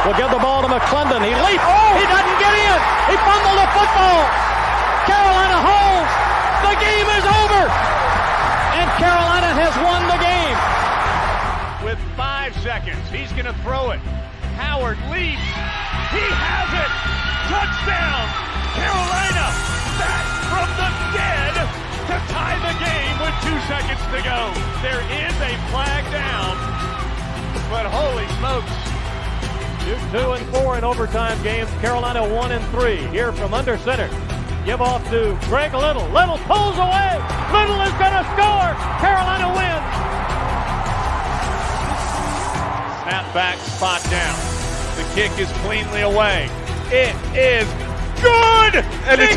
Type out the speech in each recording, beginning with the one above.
will give the ball to McClendon. He leaps. Oh! He doesn't get in. He fumbled the football. Carolina holds. The game is over. And Carolina has won the game. With 5 seconds, he's going to throw it. Howard leaps. He has it. Touchdown. Carolina back from the dead to tie the game with 2 seconds to go. There is a flag down, but holy smokes. 2 and 4 in overtime games. Carolina 1 and 3. Here from under center. Give off to Greg Little. Little pulls away. Little is going to score. Carolina wins. Snap back, spot down. The kick is cleanly away. It is good! And it's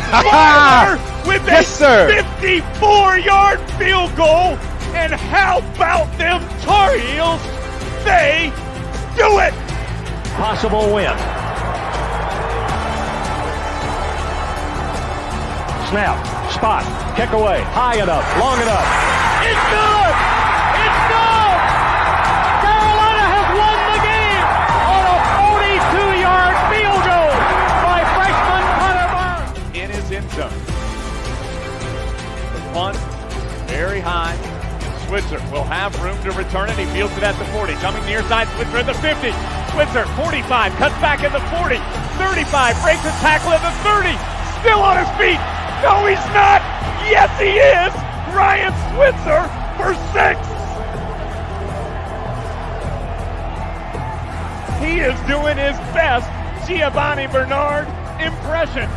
with yes, a 54-yard field goal. And how about them Tar Heels? They do it! Possible win. Snap, spot, kick away, high enough, long enough. It's good! It's good! Carolina has won the game on a 42-yard field goal by freshman Connor Barnes. In his end zone. The punt, very high. Switzer will have room to return it. He fields it at the 40. Coming near side, Switzer at the 50. Switzer, 45, cuts back at the 40. 35, breaks a tackle at the 30. Still on his feet. No, he's not. Yes, he is. Ryan Switzer for 6. He is doing his best Giovanni Bernard impression.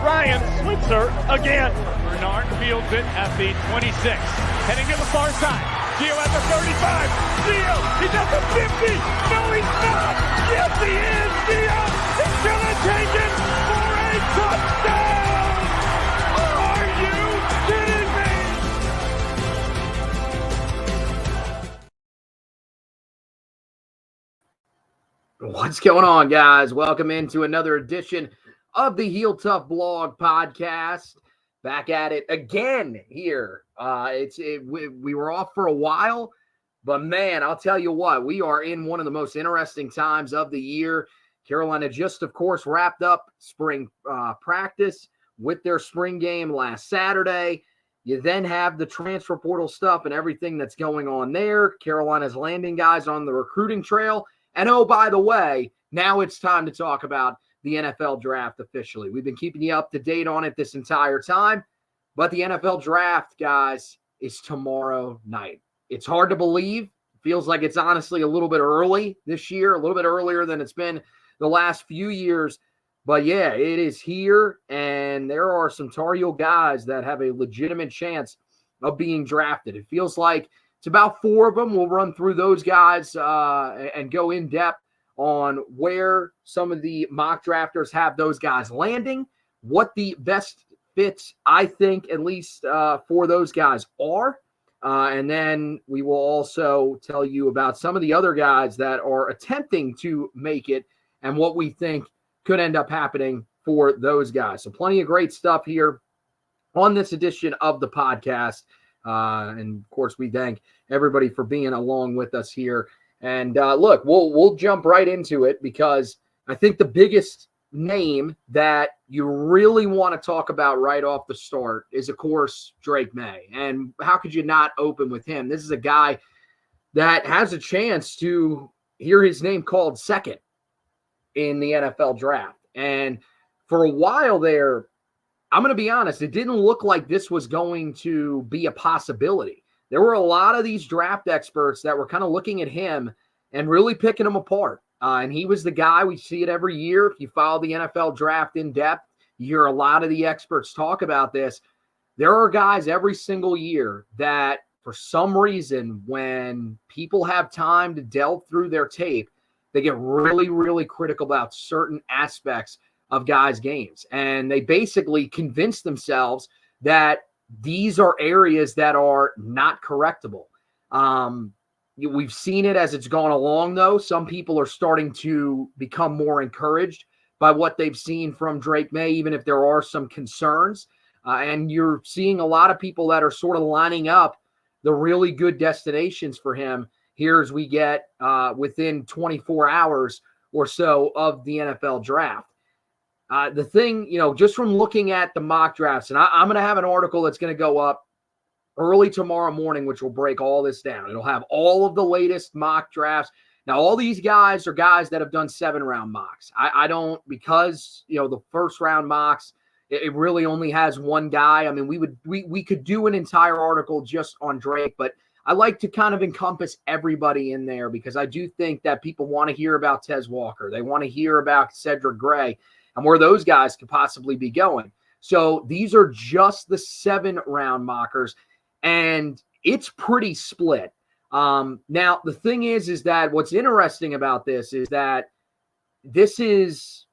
Ryan Switzer again. Bernard fields it at the 26. Heading to the far side. Gio at the 35. Gio, he's at the 50. No, he's not. Yes, he is. Gio is going to take it for a touchdown. Are you kidding me? What's going on, guys? Welcome into another edition of the Heel Tough Blog Podcast. Back at it again here. We were off for a while, but man, I'll tell you what, we are in one of the most interesting times of the year. Carolina just, of course, wrapped up spring practice with their spring game last Saturday. You then have the transfer portal stuff and everything that's going on there. Carolina's landing guys on the recruiting trail. And oh, by the way, now it's time to talk about the NFL draft officially. We've been keeping you up to date on it this entire time, but the NFL draft, guys, is tomorrow night. It's hard to believe. Feels like it's honestly a little bit early this year, a little bit earlier than it's been the last few years. But yeah, it is here, and there are some Tar Heel guys that have a legitimate chance of being drafted. It feels like it's about 4 of them. We'll run through those guys and go in depth on where some of the mock drafters have those guys landing, what the best fits, I think, at least for those guys are. And then we will also tell you about some of the other guys that are attempting to make it and what we think could end up happening for those guys. So plenty of great stuff here on this edition of the podcast. And of course, we thank everybody for being along with us here. And look, we'll jump right into it because I think the biggest name that you really want to talk about right off the start is, of course, Drake Maye. And how could you not open with him? This is a guy that has a chance to hear his name called second in the NFL draft. And for a while there, I'm going to be honest, it didn't look like this was going to be a possibility. There were a lot of these draft experts that were kind of looking at him and really picking him apart. And he was the guy. We see it every year. If you follow the NFL draft in depth, you hear a lot of the experts talk about this. There are guys every single year that for some reason, when people have time to delve through their tape, they get really, really critical about certain aspects of guys' games. And they basically convince themselves that these are areas that are not correctable. We've seen it as it's gone along, though. Some people are starting to become more encouraged by what they've seen from Drake Maye, even if there are some concerns. And you're seeing a lot of people that are sort of lining up the really good destinations for him here as we get within 24 hours or so of the NFL draft. The thing, just from looking at the mock drafts, and I'm going to have an article that's going to go up early tomorrow morning, which will break all this down. It'll have all of the latest mock drafts. Now, all these guys are guys that have done 7-round mocks. I don't, because, the first round mocks, it really only has one guy. I mean, we could do an entire article just on Drake, but I like to kind of encompass everybody in there because I do think that people want to hear about Tez Walker. They want to hear about Cedric Gray and where those guys could possibly be going. So these are just the 7-round mockers, and it's pretty split. Now, the thing is that what's interesting about this is that this is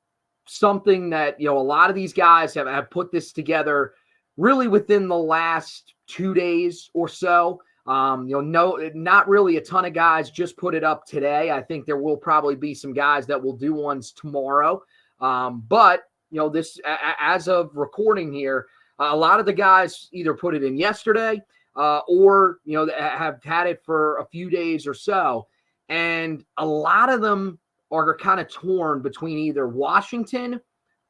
something that, a lot of these guys have put this together really within the last 2 days or so. Not really a ton of guys just put it up today. I think there will probably be some guys that will do ones tomorrow. But this, as of recording here, a lot of the guys either put it in yesterday, or have had it for a few days or so. And a lot of them are kind of torn between either Washington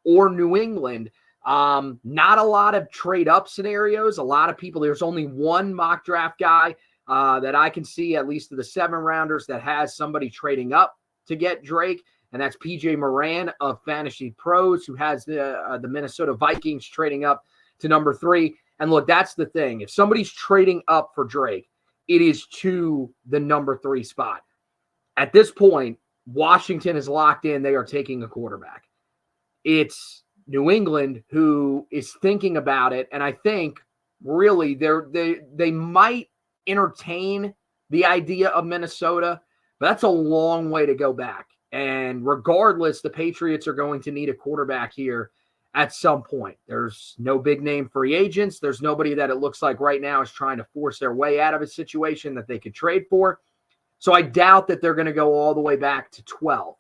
or New England. Not a lot of trade up scenarios. A lot of people, there's only one mock draft guy that I can see, at least of the 7-rounders, that has somebody trading up to get Drake. And that's PJ Moran of Fantasy Pros, who has the Minnesota Vikings trading up to number 3. And look, that's the thing. If somebody's trading up for Drake, it is to the number 3 spot. At this point, Washington is locked in. They are taking a quarterback. It's New England who is thinking about it. And I think really they might entertain the idea of Minnesota, but that's a long way to go back. And regardless, the Patriots are going to need a quarterback here at some point. There's no big name free agents. There's nobody that it looks like right now is trying to force their way out of a situation that they could trade for. So I doubt that they're going to go all the way back to 12.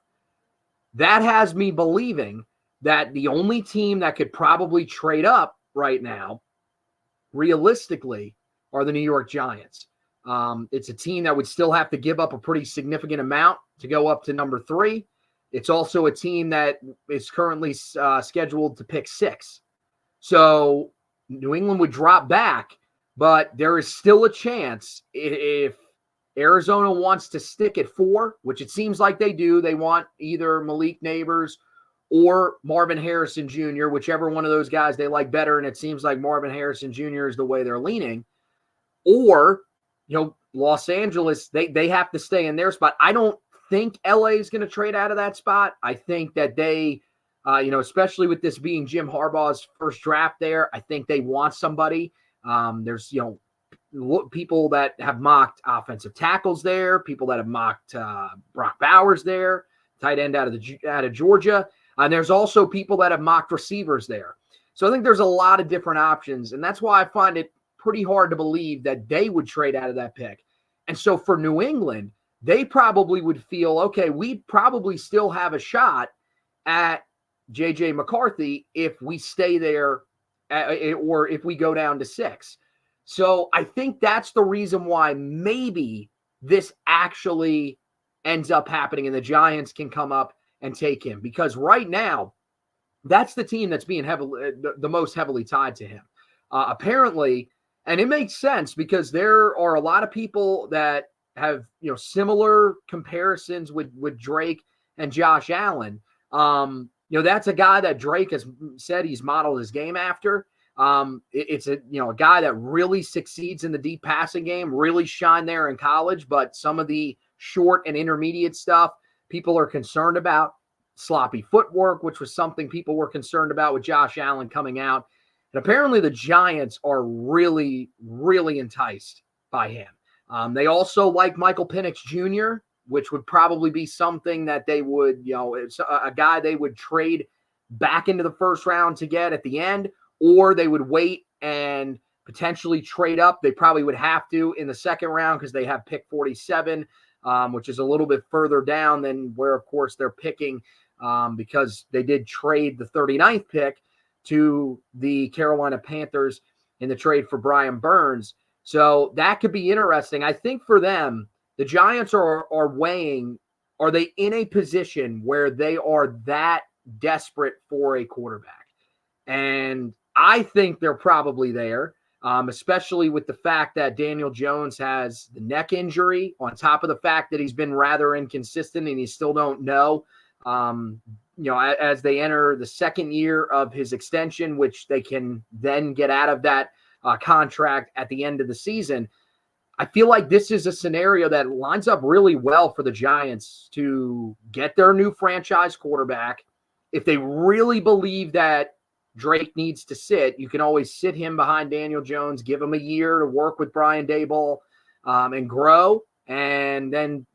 That has me believing that the only team that could probably trade up right now, realistically, are the New York Giants. It's a team that would still have to give up a pretty significant amount to go up to number 3. It's also a team that is currently scheduled to pick 6. So New England would drop back, but there is still a chance if Arizona wants to stick at 4, which it seems like they do. They want either Malik Neighbors or Marvin Harrison Jr., whichever one of those guys they like better, and it seems like Marvin Harrison Jr. is the way they're leaning. Or, Los Angeles, they have to stay in their spot. I don't think LA is going to trade out of that spot. I think that they, especially with this being Jim Harbaugh's first draft there, I think they want somebody. There's, people that have mocked offensive tackles there, people that have mocked Brock Bowers there, tight end out of Georgia. And there's also people that have mocked receivers there. So I think there's a lot of different options. And that's why I find it pretty hard to believe that they would trade out of that pick. And so for New England, they probably would feel, okay, we probably still have a shot at J.J. McCarthy if we stay there or if we go down to 6. So I think that's the reason why maybe this actually ends up happening and the Giants can come up and take him, because right now that's the team that's being the most heavily tied to him. Apparently, and it makes sense because there are a lot of people that have, similar comparisons with Drake and Josh Allen. That's a guy that Drake has said he's modeled his game after. It's a guy that really succeeds in the deep passing game, really shined there in college, but some of the short and intermediate stuff people are concerned about. Sloppy footwork, which was something people were concerned about with Josh Allen coming out. And apparently the Giants are really, really enticed by him. They also like Michael Penix Jr., which would probably be something that they would, it's a guy they would trade back into the first round to get at the end, or they would wait and potentially trade up. They probably would have to in the second round because they have pick 47, which is a little bit further down than where, of course, they're picking because they did trade the 39th pick to the Carolina Panthers in the trade for Brian Burns. So that could be interesting. I think for them, the Giants are weighing, are they in a position where they are that desperate for a quarterback? And I think they're probably there, especially with the fact that Daniel Jones has the neck injury, on top of the fact that he's been rather inconsistent and you still don't know, as they enter the second year of his extension, which they can then get out of that contract at the end of the season. I feel like this is a scenario that lines up really well for the Giants to get their new franchise quarterback. If they really believe that Drake needs to sit, you can always sit him behind Daniel Jones, give him a year to work with Brian Daboll and grow, and then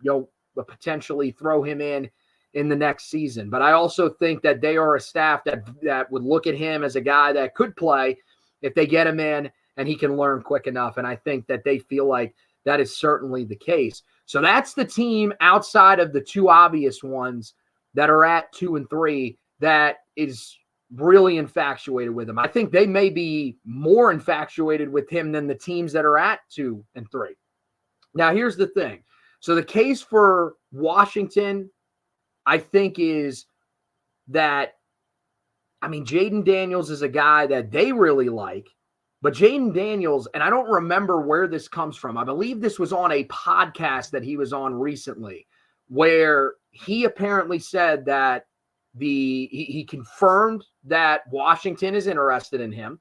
potentially throw him in the next season. But I also think that they are a staff that would look at him as a guy that could play if they get him in and he can learn quick enough. And I think that they feel like that is certainly the case. So that's the team outside of the two obvious ones that are at 2 and 3 that is really infatuated with him. I think they may be more infatuated with him than the teams that are at 2 and 3. Now, here's the thing. So the case for Washington, I think, is that, Jayden Daniels is a guy that they really like, but Jayden Daniels, and I don't remember where this comes from. I believe this was on a podcast that he was on recently, where he apparently said that he confirmed that Washington is interested in him,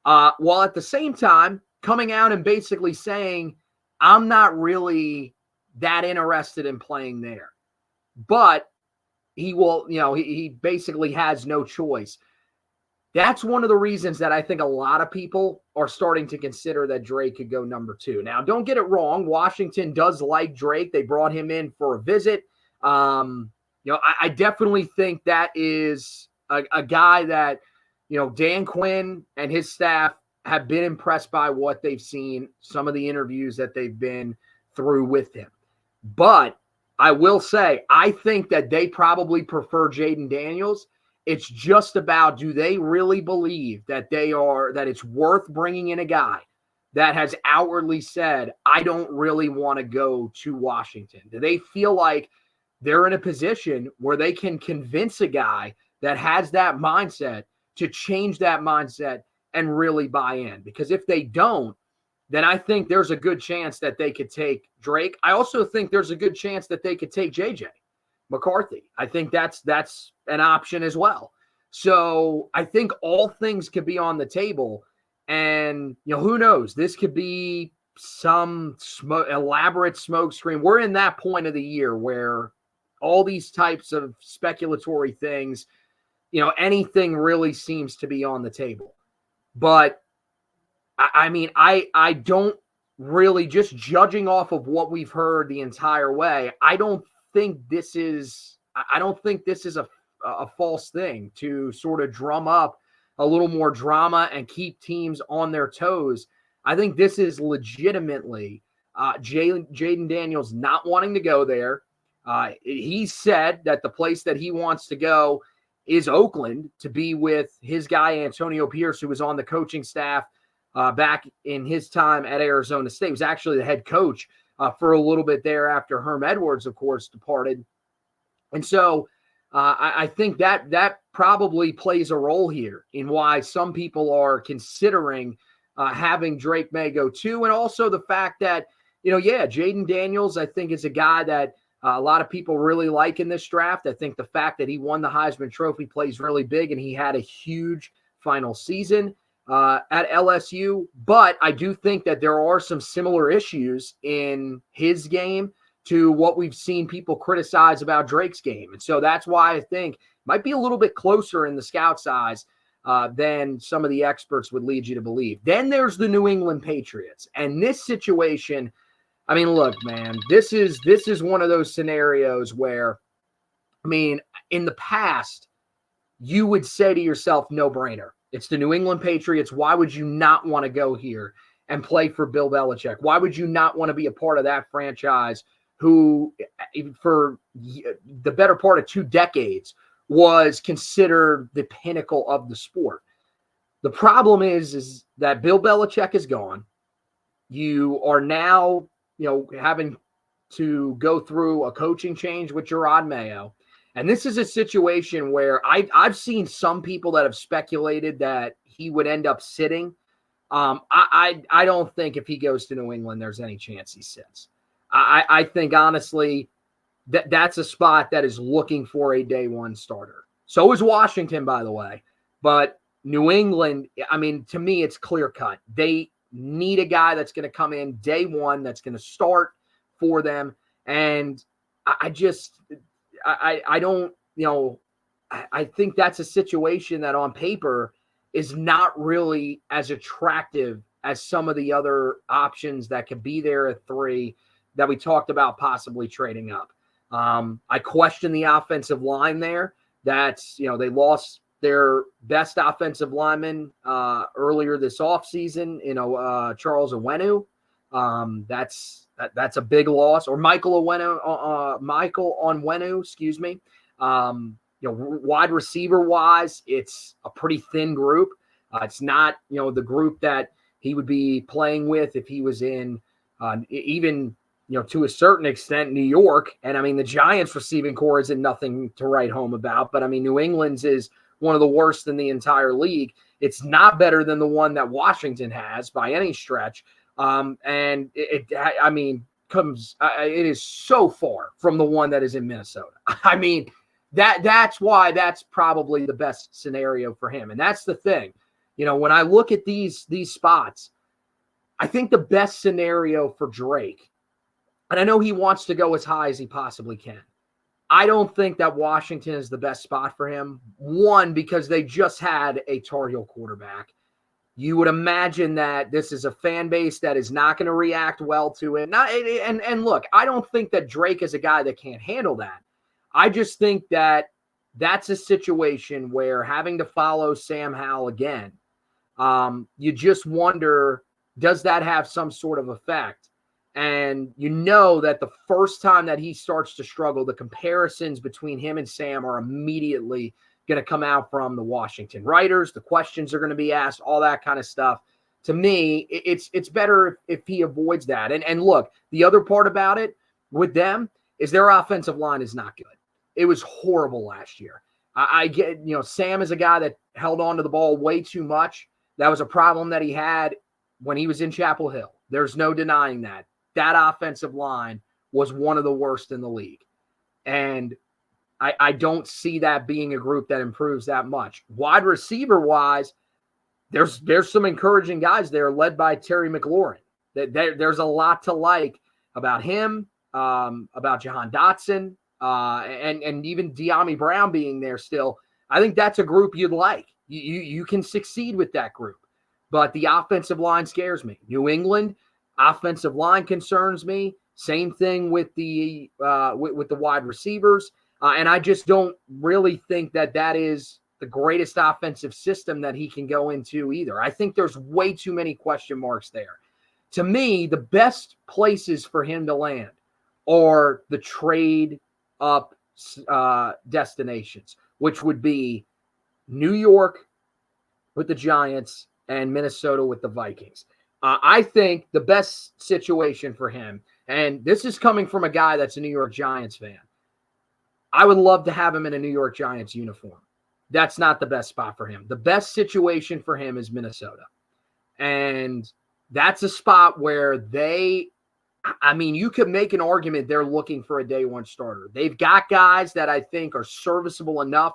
while at the same time coming out and basically saying, I'm not really that interested in playing there. But he will, he basically has no choice. That's one of the reasons that I think a lot of people are starting to consider that Drake could go number 2. Now, don't get it wrong. Washington does like Drake. They brought him in for a visit. I definitely think that is a guy that, Dan Quinn and his staff have been impressed by what they've seen, some of the interviews that they've been through with him. But I will say, I think that they probably prefer Jayden Daniels. It's just about, do they really believe that that it's worth bringing in a guy that has outwardly said, I don't really want to go to Washington? Do they feel like they're in a position where they can convince a guy that has that mindset to change that mindset and really buy in? Because if they don't, then I think there's a good chance that they could take Drake. I also think there's a good chance that they could take JJ McCarthy. I think that's an option as well. So I think all things could be on the table. And, who knows? This could be some elaborate smoke screen. We're in that point of the year where all these types of speculatory things, anything really seems to be on the table. But, I don't really, just judging off of what we've heard the entire way, I don't think this is a false thing to sort of drum up a little more drama and keep teams on their toes. I think this is legitimately Jayden Daniels not wanting to go there. He said that the place that he wants to go is Oakland, to be with his guy Antonio Pierce, who was on the coaching staff back in his time at Arizona State. He was actually the head coach for a little bit there after Herm Edwards, of course, departed. And so I think that probably plays a role here in why some people are considering having Drake May go too. And also the fact that, Jayden Daniels, I think, is a guy that a lot of people really like in this draft. I think the fact that he won the Heisman Trophy plays really big, and he had a huge final season at LSU. But I do think that there are some similar issues in his game to what we've seen people criticize about Drake's game. And so that's why I think it might be a little bit closer in the scout size than some of the experts would lead you to believe. Then there's the New England Patriots. And this situation, look, man, this is one of those scenarios where, in the past, you would say to yourself, no brainer. It's the New England Patriots. Why would you not want to go here and play for Bill Belichick? Why would you not want to be a part of that franchise who, for the better part of 2 decades, was considered the pinnacle of the sport? The problem is that Bill Belichick is gone. You are now, having to go through a coaching change with Gerard Mayo. And this is a situation where I've seen some people that have speculated that he would end up sitting. I don't think if he goes to New England, there's any chance he sits. I think, honestly, that's a spot that is looking for a day one starter. So is Washington, by the way. But New England, I mean, to me, it's clear cut. They need a guy that's going to come in day one, that's going to start for them. And I don't, I think that's a situation that on paper is not really as attractive as some of the other options that could be there at 3 that we talked about possibly trading up. I question the offensive line there. That's, they lost their best offensive lineman earlier this offseason, Charles Onwenu. That's a big loss. Or Michael Onwenu, excuse me. Wide receiver wise, it's a pretty thin group. It's not, the group that he would be playing with if he was in even, to a certain extent, New York. And I mean, the Giants receiving core isn't nothing to write home about, but I mean, New England's is one of the worst in the entire league. It's not better than the one that Washington has by any stretch. And it is so far from the one that is in Minnesota. I mean, that's why that's probably the best scenario for him. And that's the thing, when I look at these spots, I think the best scenario for Drake, and I know he wants to go as high as he possibly can. I don't think that Washington is the best spot for him. One, because they just had a Tar Heel quarterback. You would imagine that this is a fan base that is not going to react well to it. And look, I don't think that Drake is a guy that can't handle that. I just think that that's a situation where having to follow Sam Howell again, you just wonder, does that have some sort of effect? And that the first time that he starts to struggle, the comparisons between him and Sam are immediately going to come out from the Washington writers. The questions are going to be asked, all that kind of stuff. To me, it's better if he avoids that. And look, the other part about it with them is their offensive line is not good. It was horrible last year. I get, Sam is a guy that held on to the ball way too much. That was a problem that he had when he was in Chapel Hill. There's no denying that. That offensive line was one of the worst in the league. And I don't see that being a group that improves that much. Wide receiver-wise, there's some encouraging guys there led by Terry McLaurin. There's a lot to like about him, about Jahan Dotson, and even De'Ami Brown being there still. I think that's a group you'd like. You can succeed with that group. But the offensive line scares me. New England, offensive line concerns me. Same thing with the wide receivers. And I just don't really think that is the greatest offensive system that he can go into either. I think there's way too many question marks there. To me, the best places for him to land are the trade up destinations, which would be New York with the Giants and Minnesota with the Vikings. I think the best situation for him, and this is coming from a guy that's a New York Giants fan, I would love to have him in a New York Giants uniform. That's not the best spot for him. The best situation for him is Minnesota. And that's a spot where you could make an argument they're looking for a day one starter. They've got guys that I think are serviceable enough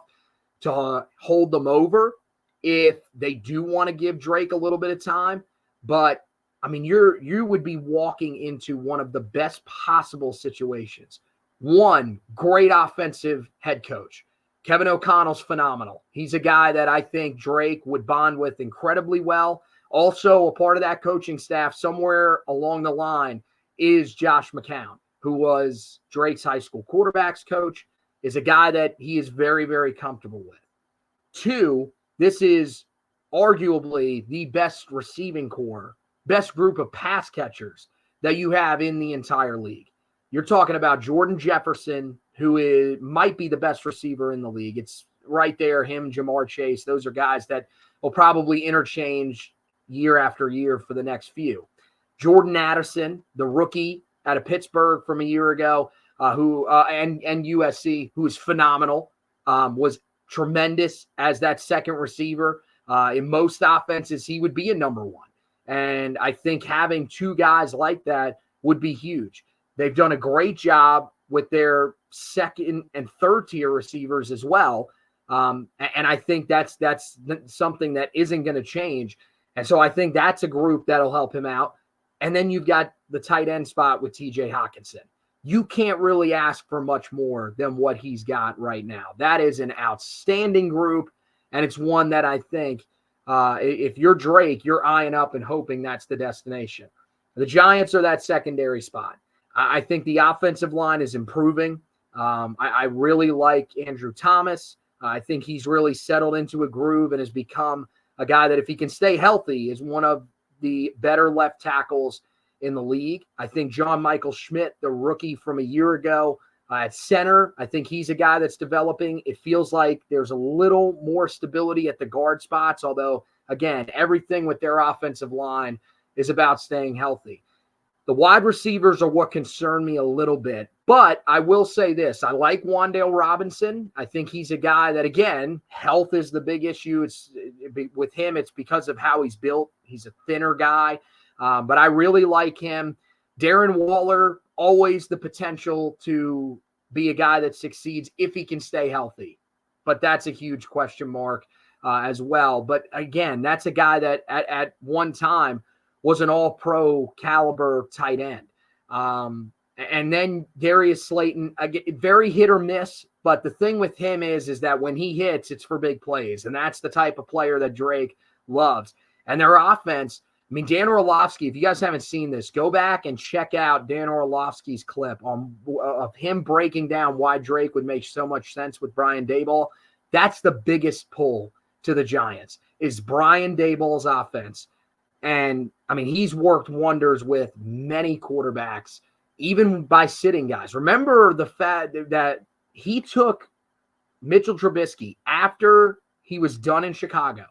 to hold them over if they do want to give Drake a little bit of time. But you would be walking into one of the best possible situations. One, great offensive head coach. Kevin O'Connell's phenomenal. He's a guy that I think Drake would bond with incredibly well. Also, a part of that coaching staff somewhere along the line is Josh McCown, who was Drake's high school quarterbacks coach, is a guy that he is very, very comfortable with. Two, this is arguably the best receiving core, best group of pass catchers that you have in the entire league. You're talking about Jordan Jefferson, who might be the best receiver in the league. It's right there, him, Jamar Chase. Those are guys that will probably interchange year after year for the next few. Jordan Addison, the rookie out of Pittsburgh from a year ago, and USC, who was phenomenal, was tremendous as that second receiver. In most offenses, he would be a number one. And I think having two guys like that would be huge. They've done a great job with their second and third tier receivers as well. And I think that's something that isn't going to change. And so I think that's a group that'll help him out. And then you've got the tight end spot with TJ Hockenson. You can't really ask for much more than what he's got right now. That is an outstanding group. And it's one that I think if you're Drake, you're eyeing up and hoping that's the destination. The Giants are that secondary spot. I think the offensive line is improving. I really like Andrew Thomas. I think he's really settled into a groove and has become a guy that, if he can stay healthy, is one of the better left tackles in the league. I think John Michael Schmidt, the rookie from a year ago at center, I think he's a guy that's developing. It feels like there's a little more stability at the guard spots, although, again, everything with their offensive line is about staying healthy. The wide receivers are what concern me a little bit, but I will say this. I like Wan'Dale Robinson. I think he's a guy that, again, health is the big issue. With him, it's because of how he's built. He's a thinner guy, but I really like him. Darren Waller, always the potential to be a guy that succeeds if he can stay healthy, but that's a huge question mark as well. But again, that's a guy that at one time was an all-pro caliber tight end. And then Darius Slayton, very hit or miss, but the thing with him is that when he hits, it's for big plays, and that's the type of player that Drake loves. And their offense, I mean, Dan Orlovsky, if you guys haven't seen this, go back and check out Dan Orlovsky's clip of him breaking down why Drake would make so much sense with Brian Daboll. That's the biggest pull to the Giants, is Brian Daboll's offense. And, I mean, he's worked wonders with many quarterbacks, even by sitting guys. Remember the fact that he took Mitchell Trubisky after he was done in Chicago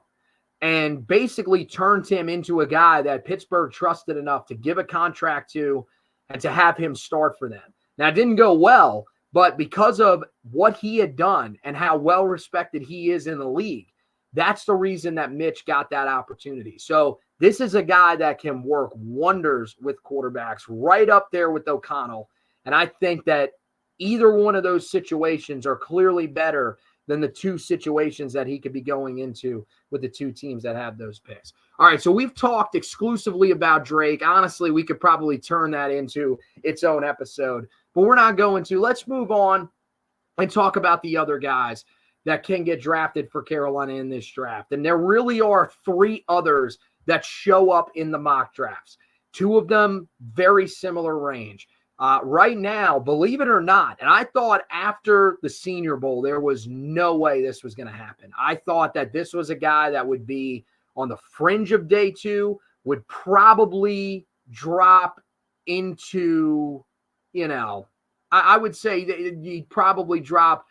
and basically turned him into a guy that Pittsburgh trusted enough to give a contract to and to have him start for them. Now, it didn't go well, but because of what he had done and how well respected he is in the league, that's the reason that Mitch got that opportunity. So this is a guy that can work wonders with quarterbacks, right up there with O'Connell. And I think that either one of those situations are clearly better than the two situations that he could be going into with the two teams that have those picks. All right, so we've talked exclusively about Drake. Honestly, we could probably turn that into its own episode, but we're not going to. Let's move on and talk about the other guys that can get drafted for Carolina in this draft. And there really are three others that show up in the mock drafts. Two of them, very similar range. Right now, believe it or not, and I thought after the Senior Bowl, there was no way this was going to happen. I thought that this was a guy that would be on the fringe of day two, would probably drop into, I would say that he'd probably drop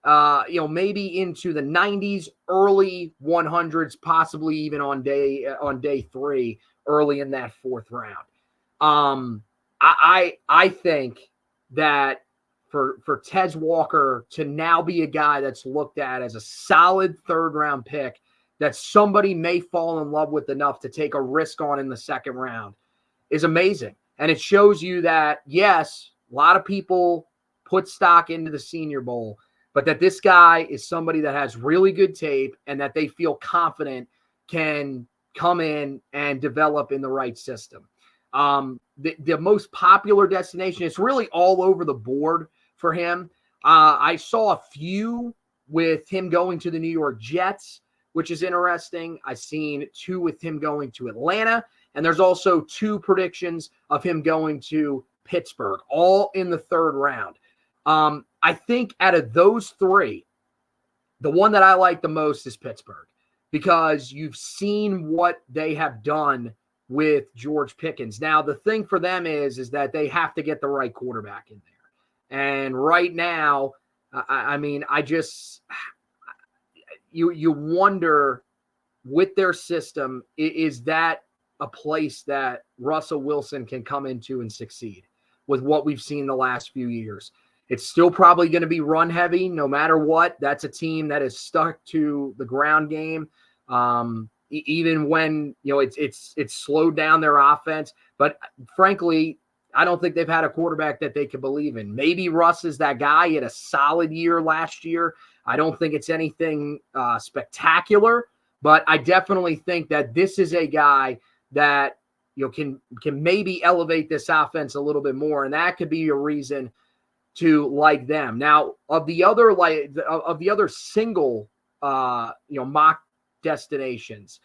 maybe into the 90s, early 100s, possibly even on day three, early in that fourth round. I think that for Tez Walker to now be a guy that's looked at as a solid third round pick that somebody may fall in love with enough to take a risk on in the second round is amazing. And it shows you that, yes, a lot of people put stock into the Senior Bowl, but that this guy is somebody that has really good tape and that they feel confident can come in and develop in the right system. The most popular destination, it's really all over the board for him. I saw a few with him going to the New York Jets, which is interesting. I've seen two with him going to Atlanta, and there's also two predictions of him going to Pittsburgh, all in the third round. I think out of those three, the one that I like the most is Pittsburgh, because you've seen what they have done with George Pickens. Now, the thing for them is that they have to get the right quarterback in there. And right now, you wonder with their system, is that a place that Russell Wilson can come into and succeed? with what we've seen the last few years. It's still probably going to be run heavy no matter what. That's a team that is stuck to the ground game. Even when, it's slowed down their offense. But frankly, I don't think they've had a quarterback that they can believe in. Maybe Russ is that guy. He had a solid year last year. I don't think it's anything spectacular, but I definitely think that this is a guy that can maybe elevate this offense a little bit more, and that could be a reason to like them. Now, of the other single mock destinations,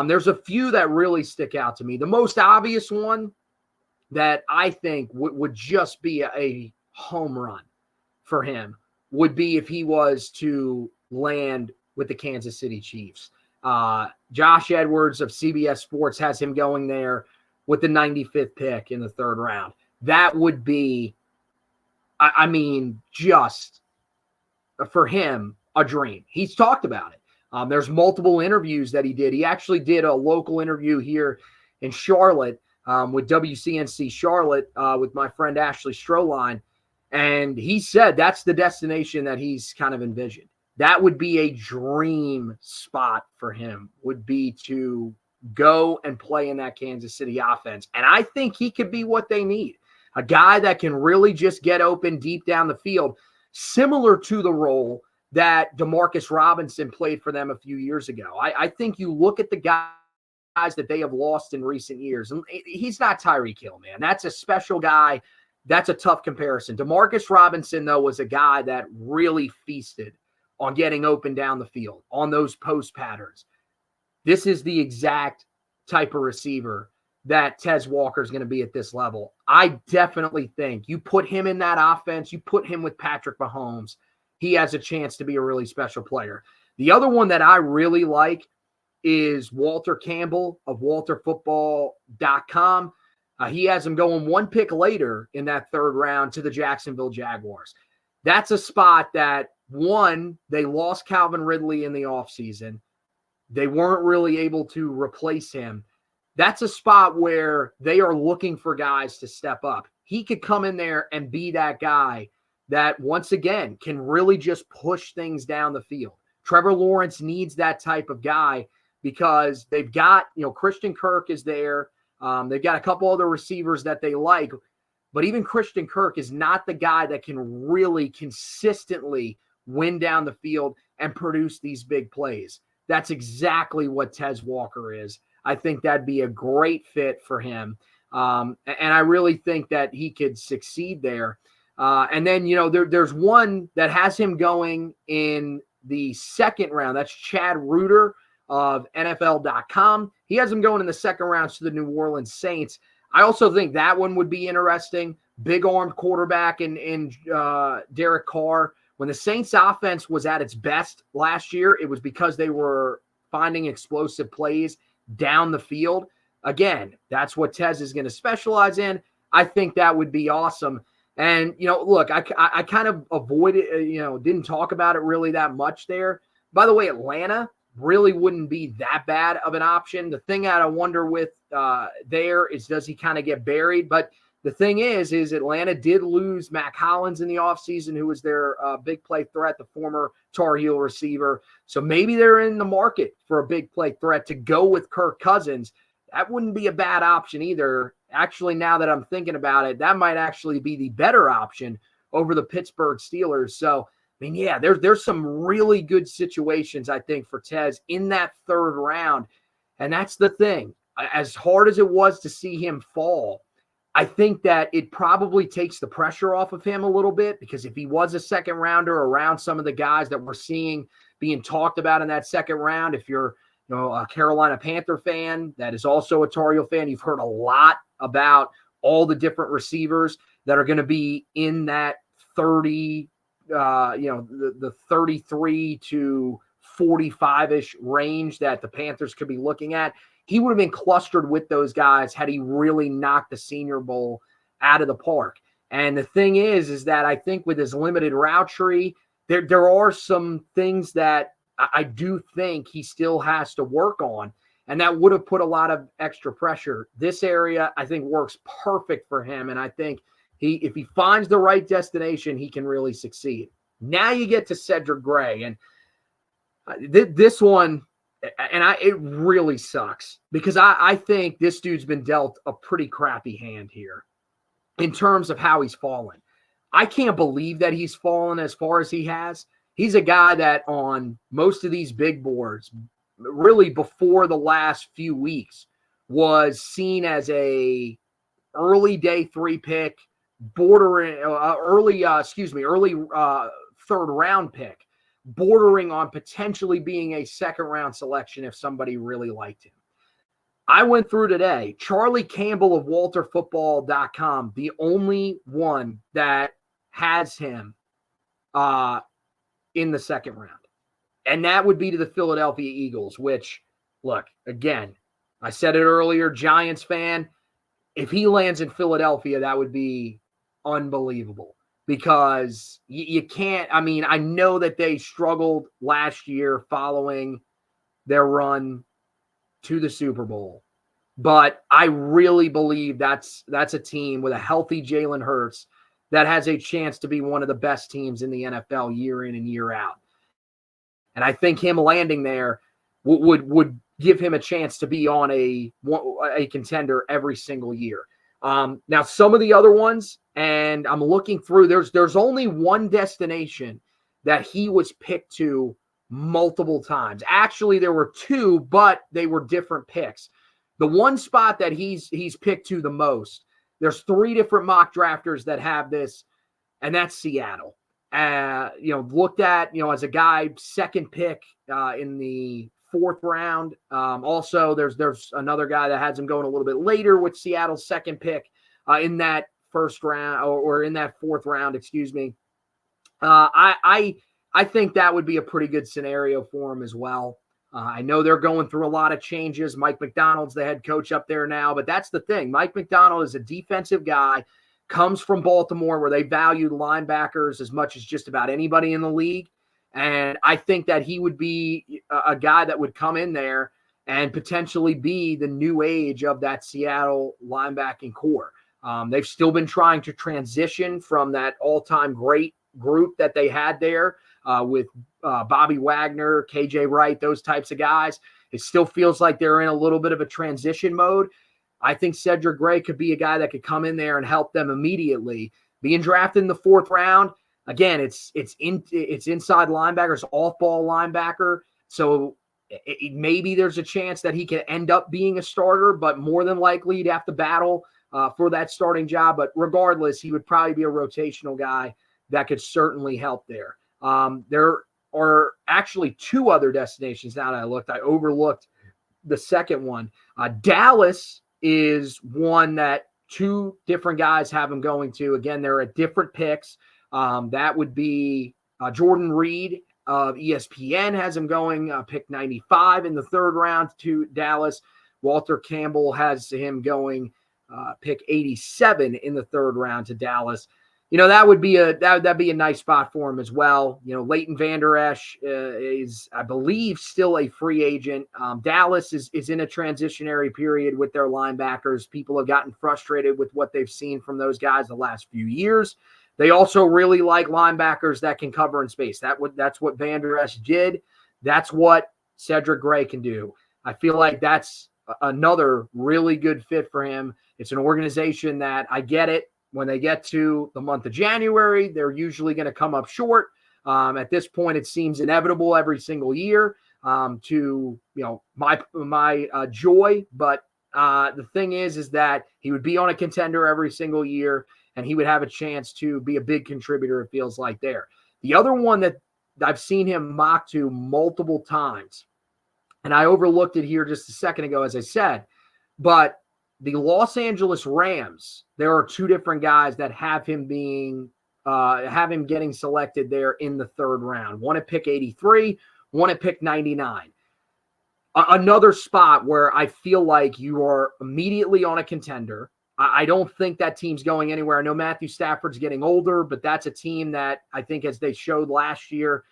there's a few that really stick out to me. The most obvious one that I think would just be a home run for him would be if he was to land with the Kansas City Chiefs. Josh Edwards of CBS Sports has him going there with the 95th pick in the third round. That would be, just for him, a dream. He's talked about it. There's multiple interviews that he did. He actually did a local interview here in Charlotte with WCNC Charlotte with my friend Ashley Stroline. And he said that's the destination that he's kind of envisioned. That would be a dream spot for him, would be to go and play in that Kansas City offense. And I think he could be what they need. A guy that can really just get open deep down the field, similar to the role that Demarcus Robinson played for them a few years ago. I think you look at the guys that they have lost in recent years, and he's not Tyreek Hill, man. That's a special guy. That's a tough comparison. Demarcus Robinson, though, was a guy that really feasted on getting open down the field, on those post patterns. This is the exact type of receiver that Tez Walker is going to be at this level. I definitely think you put him in that offense, you put him with Patrick Mahomes, he has a chance to be a really special player. The other one that I really like is Walter Campbell of WalterFootball.com. He has him going one pick later in that third round to the Jacksonville Jaguars. That's a spot that, one, they lost Calvin Ridley in the offseason. They weren't really able to replace him. That's a spot where they are looking for guys to step up. He could come in there and be that guy that, once again, can really just push things down the field. Trevor Lawrence needs that type of guy because they've got, Christian Kirk is there. They've got a couple other receivers that they like, but even Christian Kirk is not the guy that can really consistently win down the field and produce these big plays. That's exactly what Tez Walker is. I think that'd be a great fit for him. And I really think that he could succeed there. And then, there's one that has him going in the second round. That's Chad Reuter of NFL.com. He has him going in the second round to the New Orleans Saints. I also think that one would be interesting. Big-armed quarterback in Derek Carr. When the Saints offense was at its best last year, it was because they were finding explosive plays down the field. Again, that's what Tez is going to specialize in. I think that would be awesome. And, look, I kind of avoided, didn't talk about it really that much there. By the way, Atlanta really wouldn't be that bad of an option. The thing that I wonder with there is, does he kind of get buried? But the thing is Atlanta did lose Mac Hollins in the offseason, who was their big play threat, the former Tar Heel receiver. So maybe they're in the market for a big play threat to go with Kirk Cousins. That wouldn't be a bad option either. Actually, now that I'm thinking about it, that might actually be the better option over the Pittsburgh Steelers. So, there's some really good situations, I think, for Tez in that third round. And that's the thing. As hard as it was to see him fall, I think that it probably takes the pressure off of him a little bit, because if he was a second rounder around some of the guys that we're seeing being talked about in that second round, if you're a Carolina Panther fan that is also a Tar Heel fan, you've heard a lot about all the different receivers that are going to be in that 30, the 33 to 45-ish range that the Panthers could be looking at. He would have been clustered with those guys had he really knocked the Senior Bowl out of the park. And the thing is that I think with his limited route tree, there are some things that I do think he still has to work on, and that would have put a lot of extra pressure. This area, I think, works perfect for him, and I think If he finds the right destination, he can really succeed. Now you get to Cedric Gray, and this one, and it really sucks because I think this dude's been dealt a pretty crappy hand here in terms of how he's fallen. I can't believe that he's fallen as far as he has. He's a guy that on most of these big boards, really before the last few weeks, was seen as a early day 3 pick, bordering early third round pick, bordering on potentially being a second round selection if somebody really liked him. I went through today, Charlie Campbell of WalterFootball.com, the only one that has him in the second round. And that would be to the Philadelphia Eagles, which, look, again, I said it earlier, Giants fan, if he lands in Philadelphia, that would be unbelievable because you can't, I mean, I know that they struggled last year following their run to the Super Bowl, but I really believe that's a team with a healthy Jalen Hurts that has a chance to be one of the best teams in the NFL year in and year out. And I think him landing there would give him a chance to be on a contender every single year. Now, some of the other ones, and I'm looking through, there's only one destination that he was picked to multiple times. Actually, there were 2, but they were different picks. The one spot that he's picked to the most, there's 3 different mock drafters that have this, and that's Seattle. Looked at, as a guy, second pick in the 4th round. Also, there's another guy that has him going a little bit later with Seattle's second pick in that first round or in that 4th round, excuse me. I think that would be a pretty good scenario for him as well. I know they're going through a lot of changes. Mike Macdonald's the head coach up there now, but that's the thing. Mike Macdonald is a defensive guy, comes from Baltimore where they valued linebackers as much as just about anybody in the league. And I think that he would be a guy that would come in there and potentially be the new age of that Seattle linebacking core. They've still been trying to transition from that all-time great group that they had there with Bobby Wagner, KJ Wright, those types of guys. It still feels like they're in a little bit of a transition mode. I think Cedric Gray could be a guy that could come in there and help them immediately. Being drafted in the 4th round, again, it's inside linebackers, off-ball linebacker. So maybe there's a chance that he could end up being a starter, but more than likely he'd have to battle for that starting job. But regardless, he would probably be a rotational guy that could certainly help there. There are actually 2 other destinations now that I looked. I overlooked the second one. Dallas is one that 2 different guys have him going to. Again, they're at different picks. That would be Jordan Reed of ESPN has him going pick 95 in the 3rd round to Dallas. Walter Campbell has him going pick 87 in the 3rd round to Dallas. That would be that'd be a nice spot for him as well. Leighton Vander Esch is, I believe, still a free agent. Dallas is in a transitionary period with their linebackers. People have gotten frustrated with what they've seen from those guys the last few years. They also really like linebackers that can cover in space. That's what Vander Esch did. That's what Cedric Gray can do. I feel like that's another really good fit for him. It's an organization that, I get it, when they get to the month of January, they're usually going to come up short. At this point, it seems inevitable every single year to my joy. But the thing is that he would be on a contender every single year, and he would have a chance to be a big contributor, it feels like there. The other one that I've seen him mock to multiple times, and I overlooked it here just a second ago, as I said, but the Los Angeles Rams, there are 2 different guys that have him getting selected there in the 3rd round. One at pick 83, one at pick 99. Another spot where I feel like you are immediately on a contender. I don't think that team's going anywhere. I know Matthew Stafford's getting older, but that's a team that I think, as they showed last year,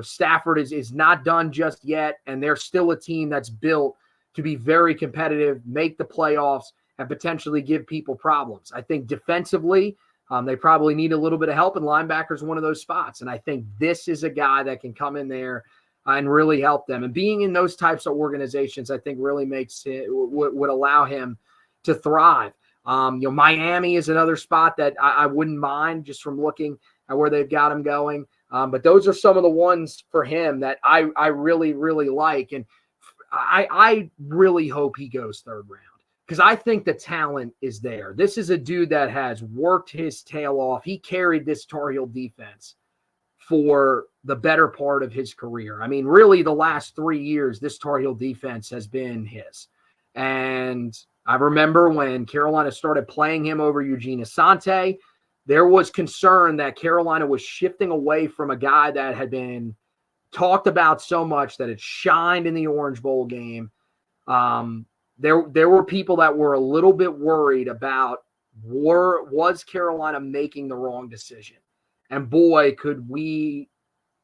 Stafford is not done just yet, and they're still a team that's built to be very competitive, make the playoffs, and potentially give people problems. I think defensively, They probably need a little bit of help, and linebacker's one of those spots. And I think this is a guy that can come in there and really help them. And being in those types of organizations, I think really makes it would allow him to thrive. Miami is another spot that I wouldn't mind just from looking at where they've got him going. But those are some of the ones for him that I really, really like. And I really hope he goes third round, because I think the talent is there. This is a dude that has worked his tail off. He carried this Tar Heel defense for the better part of his career. I mean, really the last 3 years, this Tar Heel defense has been his. And I remember when Carolina started playing him over Eugene Asante, there was concern that Carolina was shifting away from a guy that had been talked about so much, that had shined in the Orange Bowl game. There were people that were a little bit worried about, was Carolina making the wrong decision? And boy,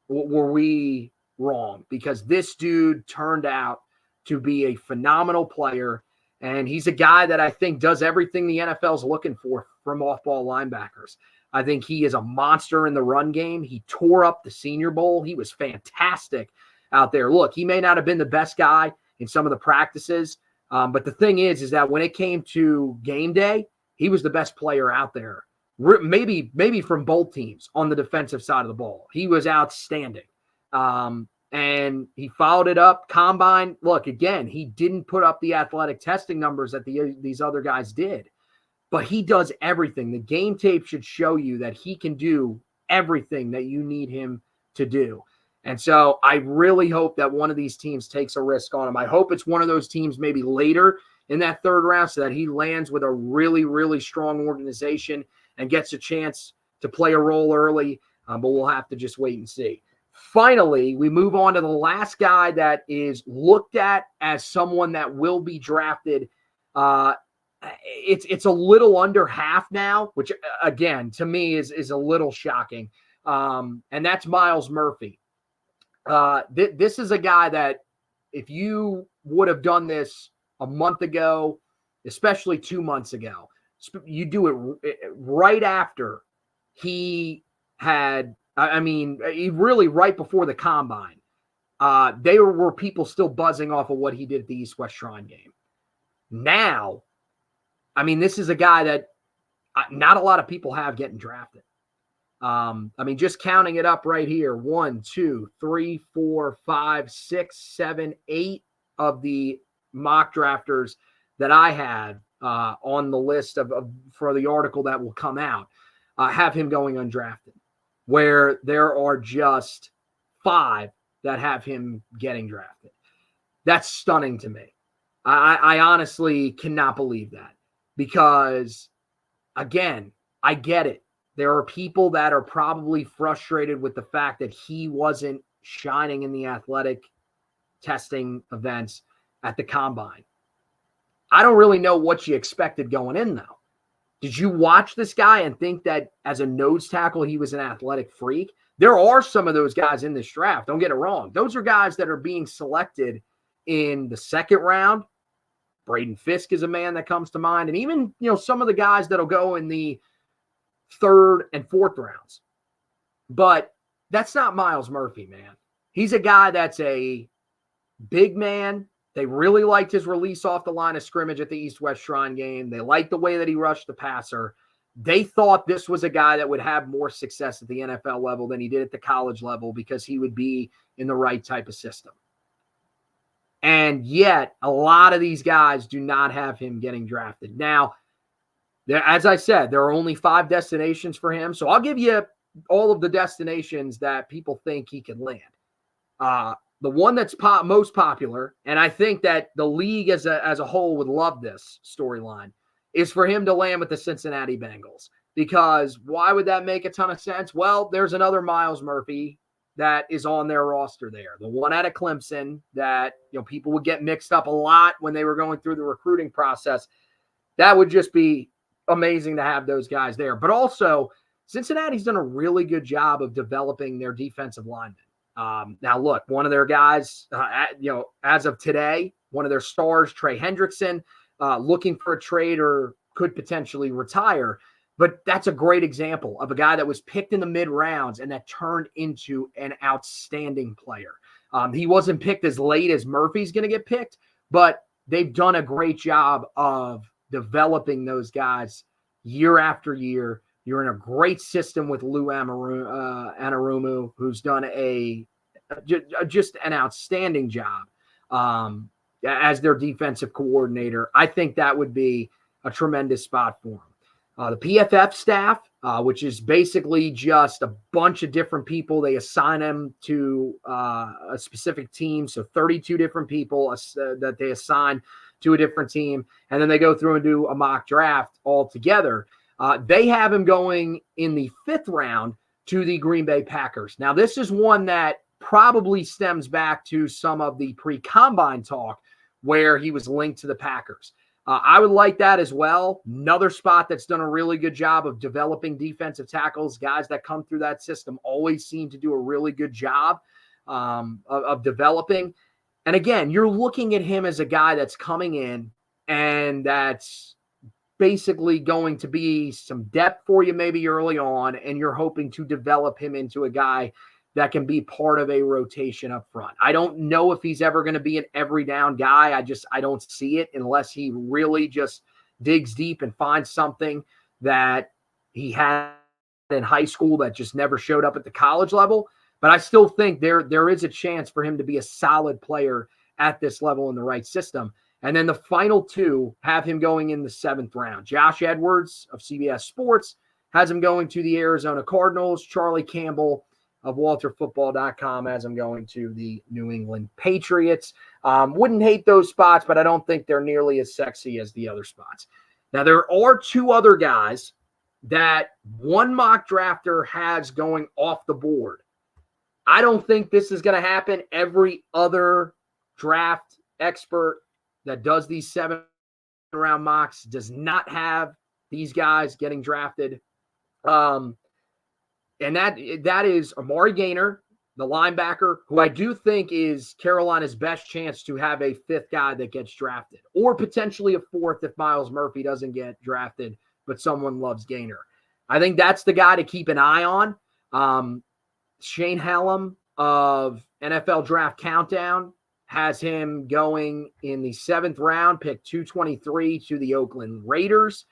were we wrong, because this dude turned out to be a phenomenal player. And he's a guy that I think does everything the NFL's looking for from off-ball linebackers. I think he is a monster in the run game. He tore up the Senior Bowl. He was fantastic out there. Look, he may not have been the best guy in some of the practices, but the thing is that when it came to game day, he was the best player out there. Maybe from both teams on the defensive side of the ball. He was outstanding. And he followed it up. Combine, look, again, he didn't put up the athletic testing numbers that these other guys did, but he does everything. The game tape should show you that he can do everything that you need him to do. And so I really hope that one of these teams takes a risk on him. I hope it's one of those teams maybe later in that third round, so that he lands with a really, really strong organization and gets a chance to play a role early. But we'll have to just wait and see. Finally, we move on to the last guy that is looked at as someone that will be drafted. It's a little under half now, which again, to me is a little shocking. And that's Myles Murphy. This is a guy that if you would have done this a month ago, especially 2 months ago, you do it right after he had, really right before the combine. There were people still buzzing off of what he did at the East-West Shrine game. Now, this is a guy that not a lot of people have getting drafted. Just counting it up right here, 1, 2, 3, 4, 5, 6, 7, 8 of the mock drafters that I had on the list for the article that will come out have him going undrafted, where there are just 5 that have him getting drafted. That's stunning to me. I honestly cannot believe that, because, again, I get it. There are people that are probably frustrated with the fact that he wasn't shining in the athletic testing events at the combine. I don't really know what you expected going in, though. Did you watch this guy and think that as a nose tackle, he was an athletic freak? There are some of those guys in this draft. Don't get it wrong. Those are guys that are being selected in the second round. Braden Fisk is a man that comes to mind. And even, some of the guys that'll go in the third and fourth rounds. But that's not Myles Murphy, man. He's a guy that's a big man. They really liked his release off the line of scrimmage at the East-West Shrine game. They liked the way that he rushed the passer. They thought this was a guy that would have more success at the NFL level than he did at the college level, because he would be in the right type of system. And yet, a lot of these guys do not have him getting drafted. Now, as I said, there are only 5 destinations for him. So I'll give you all of the destinations that people think he can land. The one that's most popular, and I think that the league as a whole would love this storyline, is for him to land with the Cincinnati Bengals. Because why would that make a ton of sense? Well, there's another Myles Murphy that is on their roster there. The one out of Clemson that people would get mixed up a lot when they were going through the recruiting process. That would just be amazing to have those guys there. But also, Cincinnati's done a really good job of developing their defensive linemen. Now, look, one of their guys, as of today, one of their stars, Trey Hendrickson, looking for a trade or could potentially retire. But that's a great example of a guy that was picked in the mid rounds and that turned into an outstanding player. He wasn't picked as late as Murphy's going to get picked, but they've done a great job of developing those guys year after year. You're in a great system with Lou Anarumo, who's done just an outstanding job as their defensive coordinator. I think that would be a tremendous spot for him. The PFF staff, which is basically just a bunch of different people. They assign them to a specific team. So 32 different people that they assign to a different team. And then they go through and do a mock draft all together. They have him going in the 5th round to the Green Bay Packers. Now, this is one that probably stems back to some of the pre-combine talk where he was linked to the Packers. I would like that as well. Another spot that's done a really good job of developing defensive tackles. Guys that come through that system always seem to do a really good job of developing. And again, you're looking at him as a guy that's coming in and that's basically going to be some depth for you maybe early on, and you're hoping to develop him into a guy that can be part of a rotation up front. I don't know if he's ever going to be an every down guy. I don't see it unless he really just digs deep and finds something that he had in high school that just never showed up at the college level. But I still think there is a chance for him to be a solid player at this level in the right system. And then the final 2 have him going in the 7th round. Josh Edwards of CBS Sports has him going to the Arizona Cardinals. Charlie Campbell of WalterFootball.com as I'm going to the New England Patriots. Wouldn't hate those spots, but I don't think they're nearly as sexy as the other spots. Now, there are 2 other guys that one mock drafter has going off the board. I don't think this is going to happen. Every other draft expert that does these 7-round mocks does not have these guys getting drafted. And that is Amari Gaynor, the linebacker, who I do think is Carolina's best chance to have a 5th guy that gets drafted, or potentially a 4th if Myles Murphy doesn't get drafted, but someone loves Gaynor. I think that's the guy to keep an eye on. Shane Hallam of NFL Draft Countdown has him going in the 7th round, pick 223 to the Oakland Raiders.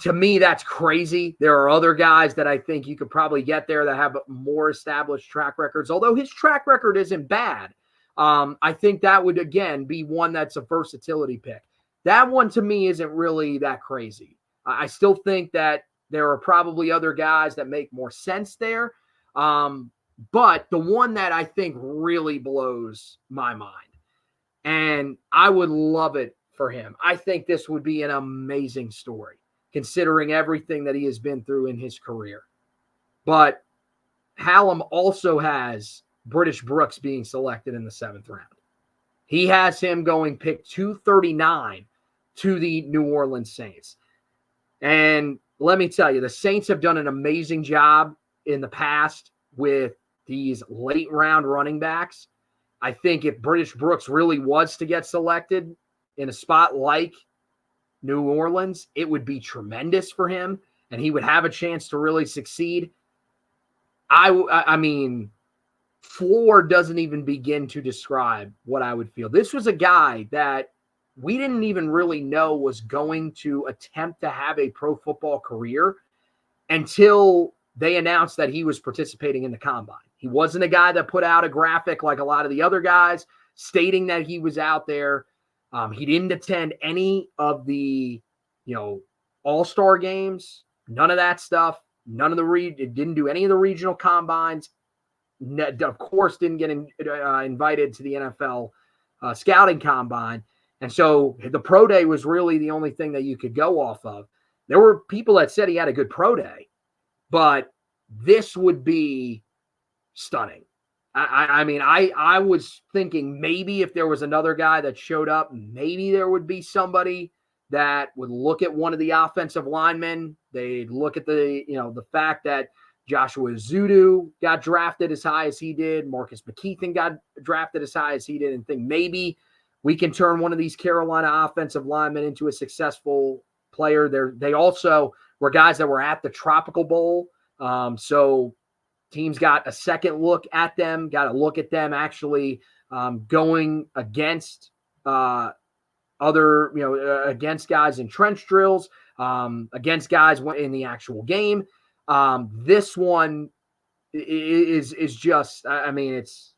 To me, that's crazy. There are other guys that I think you could probably get there that have more established track records, although his track record isn't bad. I think that would, again, be one that's a versatility pick. That one, to me, isn't really that crazy. I still think that there are probably other guys that make more sense there. But the one that I think really blows my mind, and I would love it for him. I think this would be an amazing story, considering everything that he has been through in his career. But Hallam also has British Brooks being selected in the 7th round. He has him going pick 239 to the New Orleans Saints. And let me tell you, the Saints have done an amazing job in the past with these late round running backs. I think if British Brooks really was to get selected in a spot like New Orleans, it would be tremendous for him, and he would have a chance to really succeed. I mean, floor doesn't even begin to describe what I would feel. This was a guy that we didn't even really know was going to attempt to have a pro football career until they announced that he was participating in the combine. He wasn't a guy that put out a graphic like a lot of the other guys stating that he was out there. He didn't attend any of the, all-star games, none of that stuff, didn't do any of the regional combines. Of course, didn't get invited to the NFL scouting combine. And so the pro day was really the only thing that you could go off of. There were people that said he had a good pro day, but this would be stunning. I mean, I was thinking maybe if there was another guy that showed up, maybe there would be somebody that would look at one of the offensive linemen. They'd look at the fact that Joshua Zudu got drafted as high as he did. Marcus McKeithen got drafted as high as he did, and think maybe we can turn one of these Carolina offensive linemen into a successful player. They also were guys that were at the Tropical Bowl. So teams got a second look at them, got a look at them actually going against against guys in trench drills, against guys in the actual game. This one is just, I mean, it's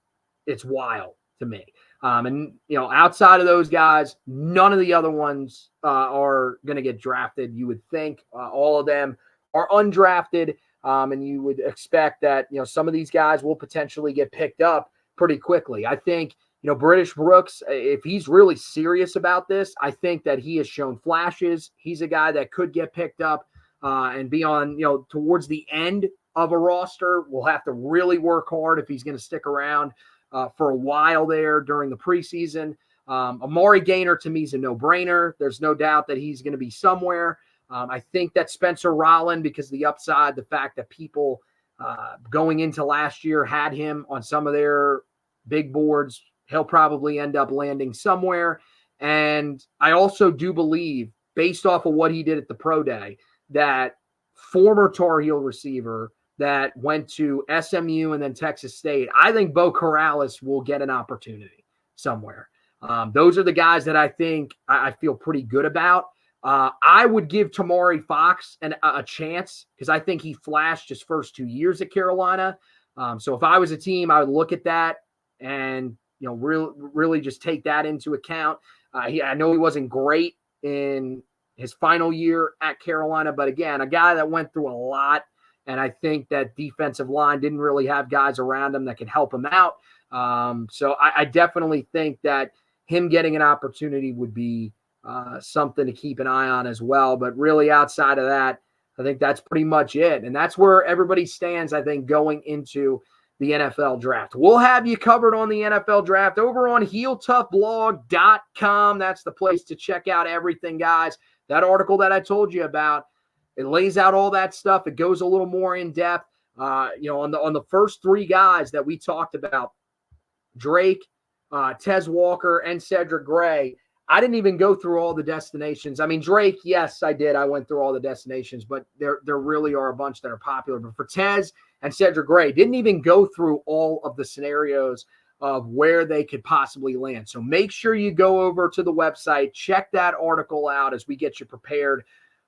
wild to me. And, outside of those guys, none of the other ones are going to get drafted. You would think all of them are undrafted, and you would expect that, some of these guys will potentially get picked up pretty quickly. I think, British Brooks, if he's really serious about this, I think that he has shown flashes. He's a guy that could get picked up and be on, towards the end of a roster. We'll have to really work hard if he's going to stick around for a while there during the preseason. Amari Gaynor, to me, is a no-brainer. There's no doubt that he's going to be somewhere. I think that Spencer Rolland, because the upside, the fact that people going into last year had him on some of their big boards, he'll probably end up landing somewhere. And I also do believe, based off of what he did at the Pro Day, that former Tar Heel receiver that went to SMU and then Texas State, I think Bo Corrales will get an opportunity somewhere. Those are the guys that I think I feel pretty good about. I would give Tamari Fox a chance because I think he flashed his first 2 years at Carolina. So if I was a team, I would look at that and really just take that into account. I know he wasn't great in his final year at Carolina, but again, a guy that went through a lot, and I think that defensive line didn't really have guys around him that could help him out. So I definitely think that him getting an opportunity would be something to keep an eye on as well. But really outside of that, I think that's pretty much it. And that's where everybody stands, I think, going into the NFL draft. We'll have you covered on the NFL draft over on HeelToughBlog.com. That's the place to check out everything, guys. That article that I told you about, it lays out all that stuff. It goes a little more in depth. On the first three guys that we talked about, Drake, Tez Walker, and Cedric Gray, I didn't even go through all the destinations. I mean, Drake, yes, I did. I went through all the destinations, but there really are a bunch that are popular. But for Tez and Cedric Gray, didn't even go through all of the scenarios of where they could possibly land. So make sure you go over to the website, check that article out as we get you prepared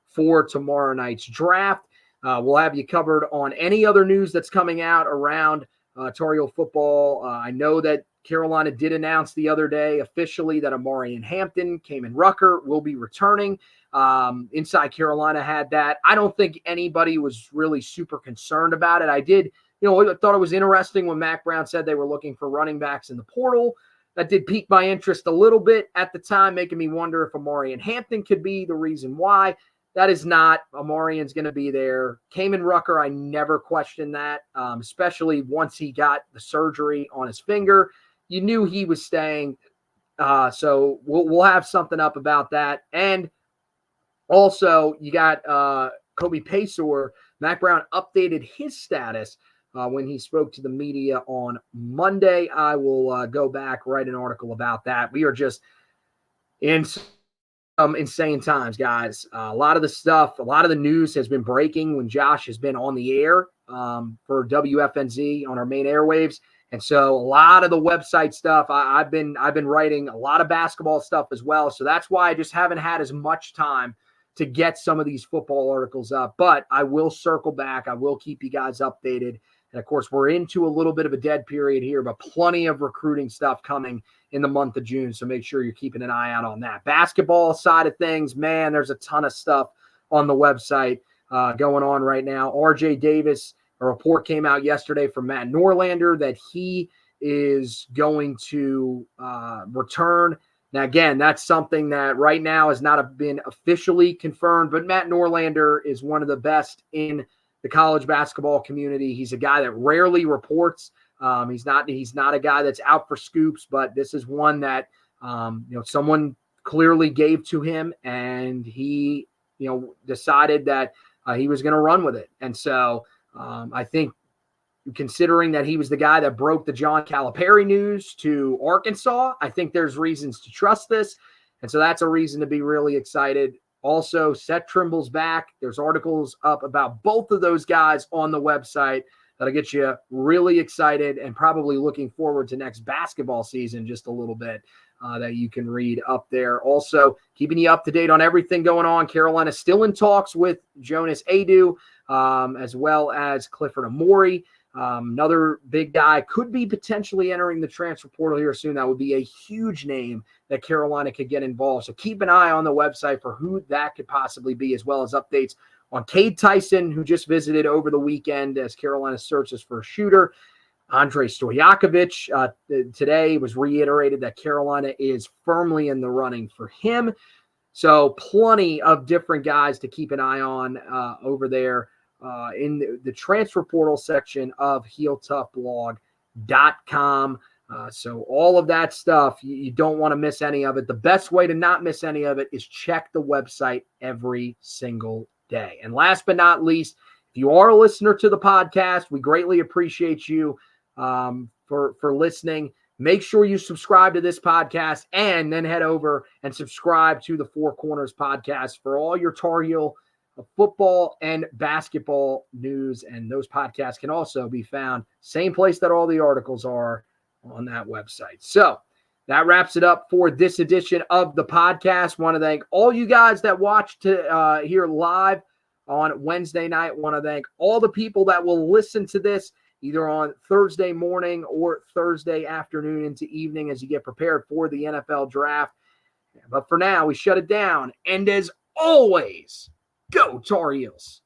for tomorrow night's draft. We'll have you covered on any other news that's coming out around Tar Heel football. I know that Carolina did announce the other day officially that Amari Hampton, Kamen Rucker will be returning. Inside Carolina had that. I don't think anybody was really super concerned about it. I thought it was interesting when Mac Brown said they were looking for running backs in the portal. That did pique my interest a little bit at the time, making me wonder if Amari Hampton could be the reason why. That is not. Amarian's going to be there. Kamen Rucker, I never questioned that, especially once he got the surgery on his finger. You knew he was staying. So we'll have something up about that. And also, you got Kobe Paysour. Mac Brown updated his status when he spoke to the media on Monday. I will go back, write an article about that. We are just in some insane times, guys. A lot of the news has been breaking when Josh has been on the air for WFNZ on our main airwaves. And so a lot of the website stuff, I've been writing a lot of basketball stuff as well. So that's why I just haven't had as much time to get some of these football articles up. But I will circle back. I will keep you guys updated. And, of course, we're into a little bit of a dead period here, but plenty of recruiting stuff coming in the month of June. So make sure you're keeping an eye out on that. Basketball side of things, man, there's a ton of stuff on the website going on right now. RJ Davis, a report came out yesterday from Matt Norlander that he is going to return. Now, again, that's something that right now has not been officially confirmed, but Matt Norlander is one of the best in the college basketball community. He's a guy that rarely reports. He's not a guy that's out for scoops, but this is one that someone clearly gave to him, and he decided that he was going to run with it. And so I think, considering that he was the guy that broke the John Calipari news to Arkansas, I think there's reasons to trust this. And so that's a reason to be really excited. Also, Seth Trimble's back. There's articles up about both of those guys on the website that'll get you really excited and probably looking forward to next basketball season just a little bit that you can read up there. Also, keeping you up to date on everything going on. Carolina still in talks with Jonas Adu, as well as Clifford Amori. Another big guy could be potentially entering the transfer portal here soon. That would be a huge name that Carolina could get involved. So keep an eye on the website for who that could possibly be, as well as updates on Cade Tyson, who just visited over the weekend as Carolina searches for a shooter. Andrei Stojakovic today was reiterated that Carolina is firmly in the running for him. So plenty of different guys to keep an eye on over there in the transfer portal section of HeelToughBlog.com. So all of that stuff, you don't want to miss any of it. The best way to not miss any of it is check the website every single day. And last but not least, if you are a listener to the podcast, we greatly appreciate you for listening. Make sure you subscribe to this podcast and then head over and subscribe to the Four Corners podcast for all your Tar Heel football and basketball news. And those podcasts can also be found same place that all the articles are on that website. So that wraps it up for this edition of the podcast. Want to thank all you guys that watched here live on Wednesday night. Want to thank all the people that will listen to this either on Thursday morning or Thursday afternoon into evening as you get prepared for the NFL draft. But for now, we shut it down. And as always, go Tar Heels.